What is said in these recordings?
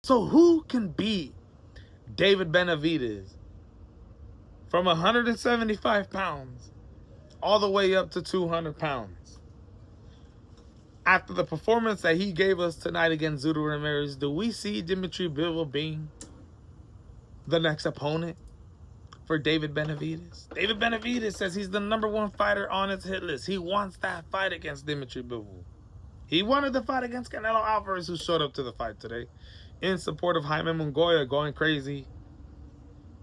So who can beat David Benavidez from 175 pounds all the way up to 200 pounds? After the performance that he gave us tonight against Zudo Ramirez, do we see Dimitri Bivol being the next opponent for David Benavidez? David Benavidez says he's the #1 fighter on his hit list. He wants that fight against Dimitri Bivol. He wanted the fight against Canelo Alvarez, who showed up to the fight today in support of Jaime Munguia, going crazy.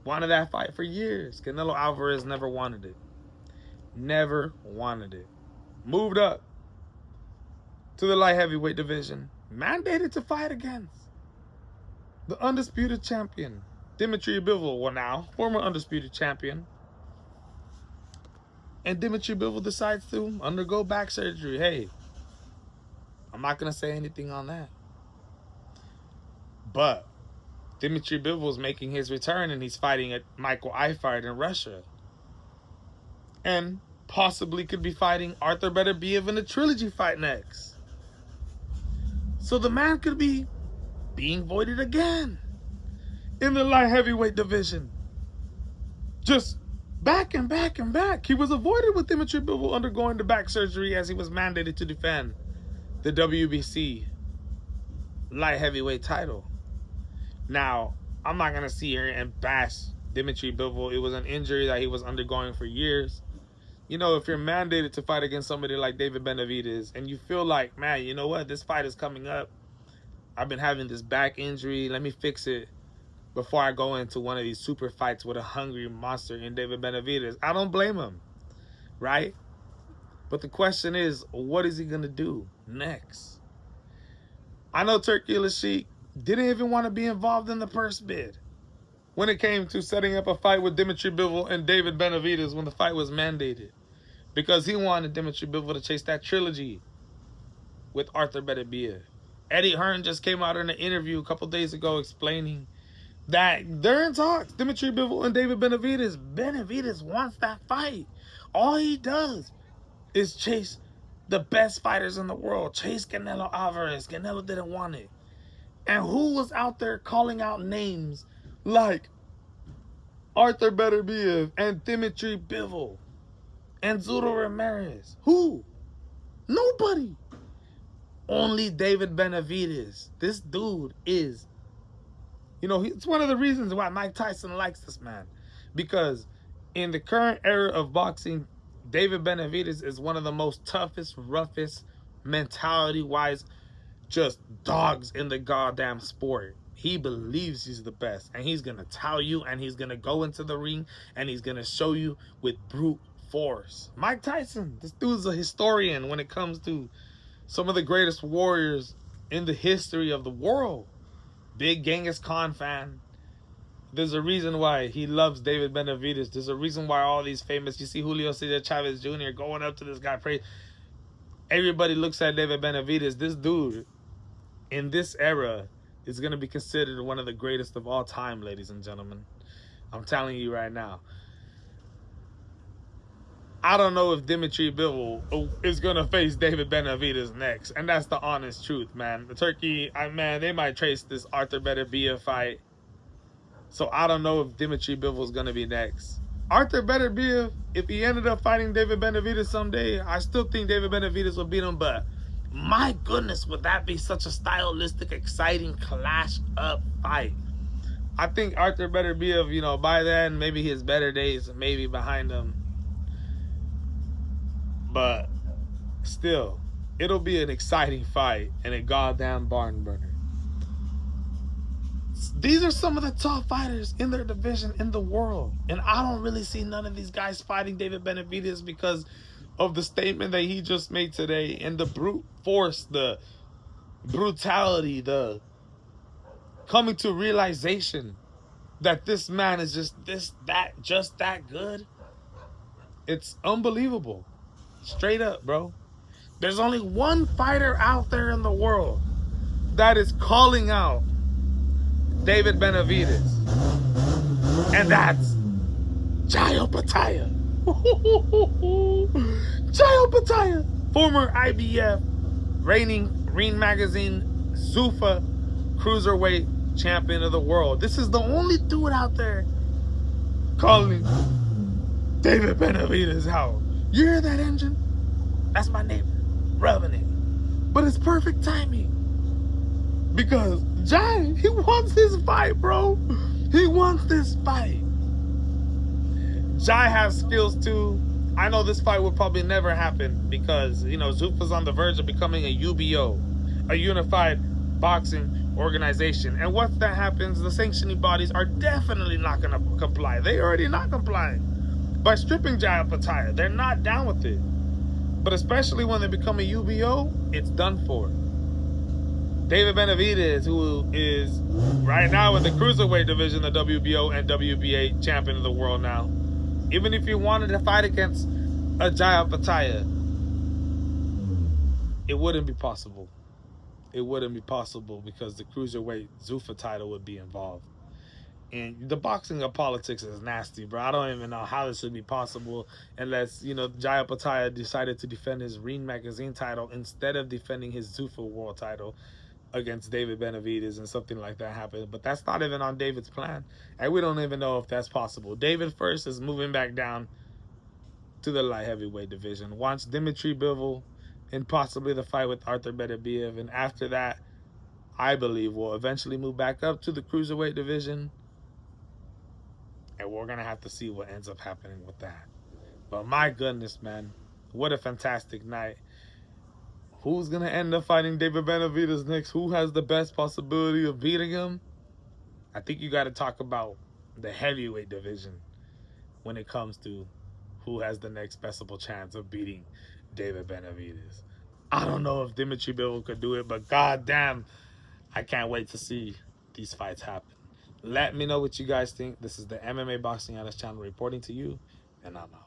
Wanted that fight for years. Canelo Alvarez never wanted it. Never wanted it. Moved up to the light heavyweight division. Mandated to fight against the undisputed champion, Dimitri Bivol. Well, now, former undisputed champion. And Dimitri Bivol decides to undergo back surgery. Hey, I'm not going to say anything on that. But Dimitri Bivol is making his return, and he's fighting at Michael Eifert in Russia. And possibly could be fighting Arthur Beterbiev in a trilogy fight next. So the man could be being voided again in the light heavyweight division. Just back and back and back. He was avoided with Dimitri Bivol undergoing the back surgery as he was mandated to defend the WBC light heavyweight title. Now, I'm not going to sit here and bash Dimitri Bivol. It was an injury that he was undergoing for years. You know, if you're mandated to fight against somebody like David Benavidez and you feel like, man, you know what, this fight is coming up. I've been having this back injury. Let me fix it before I go into one of these super fights with a hungry monster in David Benavidez. I don't blame him, right? But the question is, what is he going to do next? I know Turki Al-Sheikh didn't even want to be involved in the purse bid when it came to setting up a fight with Dimitri Bivol and David Benavidez when the fight was mandated, because he wanted Dimitri Bivol to chase that trilogy with Arthur Beterbiev. Eddie Hearn just came out in an interview a couple days ago explaining that they're in talks, Dimitri Bivol and David Benavidez. Benavidez wants that fight. All he does is chase the best fighters in the world. Chase Canelo Alvarez. Canelo didn't want it. And who was out there calling out names like Arthur Beterbiev and Dimitri Bivol and Zudo Ramirez? Who? Nobody. Only David Benavidez. This dude is, you know, it's one of the reasons why Mike Tyson likes this man. Because in the current era of boxing, David Benavidez is one of the most toughest, roughest, mentality-wise, just dogs in the goddamn sport. He believes he's the best, and he's going to tell you, and he's going to go into the ring, and he's going to show you with brute force. Mike Tyson, this dude's a historian when it comes to some of the greatest warriors in the history of the world. Big Genghis Khan fan. There's a reason why he loves David Benavidez. There's a reason why all these famous, you see Julio Cesar Chavez Jr. going up to this guy, pray. Everybody looks at David Benavidez. This dude, in this era, is going to be considered one of the greatest of all time, ladies and gentlemen. I'm telling you right now. I don't know if Dimitri Bivol is going to face David Benavidez next. And that's the honest truth, man. The Turkey, man, they might trace this Arthur Beterbiev fight. So I don't know if Dimitri Bivol is going to be next. Arthur Beterbiev, if he ended up fighting David Benavidez someday, I still think David Benavidez will beat him. But my goodness, would that be such a stylistic, exciting, clash-up fight. I think Arthur Beterbiev, you know, by then, maybe his better days may be behind him. But still, it'll be an exciting fight and a goddamn barn burner. These are some of the top fighters in their division in the world. And I don't really see none of these guys fighting David Benavidez because of the statement that he just made today and the brute force, the brutality, the coming to realization that this man is just that good. It's unbelievable. Straight up, bro. There's only one fighter out there in the world that is calling out David Benavidez, and that's Jayo Pataya. Jayo Pataya, former IBF, reigning Ring Magazine, Zuffa cruiserweight champion of the world. This is the only dude out there calling David Benavidez out. You hear that engine? That's my neighbor, rubbing it. But it's perfect timing. Because Jai, he wants this fight, bro. He wants this fight. Jai has skills too. I know this fight would probably never happen because, you know, Zuffa's on the verge of becoming a UBO, a Unified Boxing Organization. And once that happens, the sanctioning bodies are definitely not going to comply. They already not complying by stripping Jai Opetaia. They're not down with it. But especially when they become a UBO, it's done for. David Benavidez, who is right now in the cruiserweight division, the WBO and WBA champion of the world now. Even if you wanted to fight against a Jai Opetaia, it wouldn't be possible. It wouldn't be possible because the cruiserweight Zuffa title would be involved. And the boxing of politics is nasty, bro. I don't even know how this would be possible unless, you know, Jai Opetaia decided to defend his Ring Magazine title instead of defending his Zuffa world title against David Benavidez, and something like that happened. But that's not even on David's plan. And we don't even know if that's possible. David first is moving back down to the light heavyweight division. Wants Dimitri Bivol and possibly the fight with Arthur Beterbiev. And after that, I believe we'll eventually move back up to the cruiserweight division. And we're going to have to see what ends up happening with that. But my goodness, man. What a fantastic night. Who's going to end up fighting David Benavidez next? Who has the best possibility of beating him? I think you got to talk about the heavyweight division when it comes to who has the next bestable chance of beating David Benavidez. I don't know if Dimitri Bivol could do it, but goddamn, I can't wait to see these fights happen. Let me know what you guys think. This is the MMA Boxing Analyst channel reporting to you, and I'm out.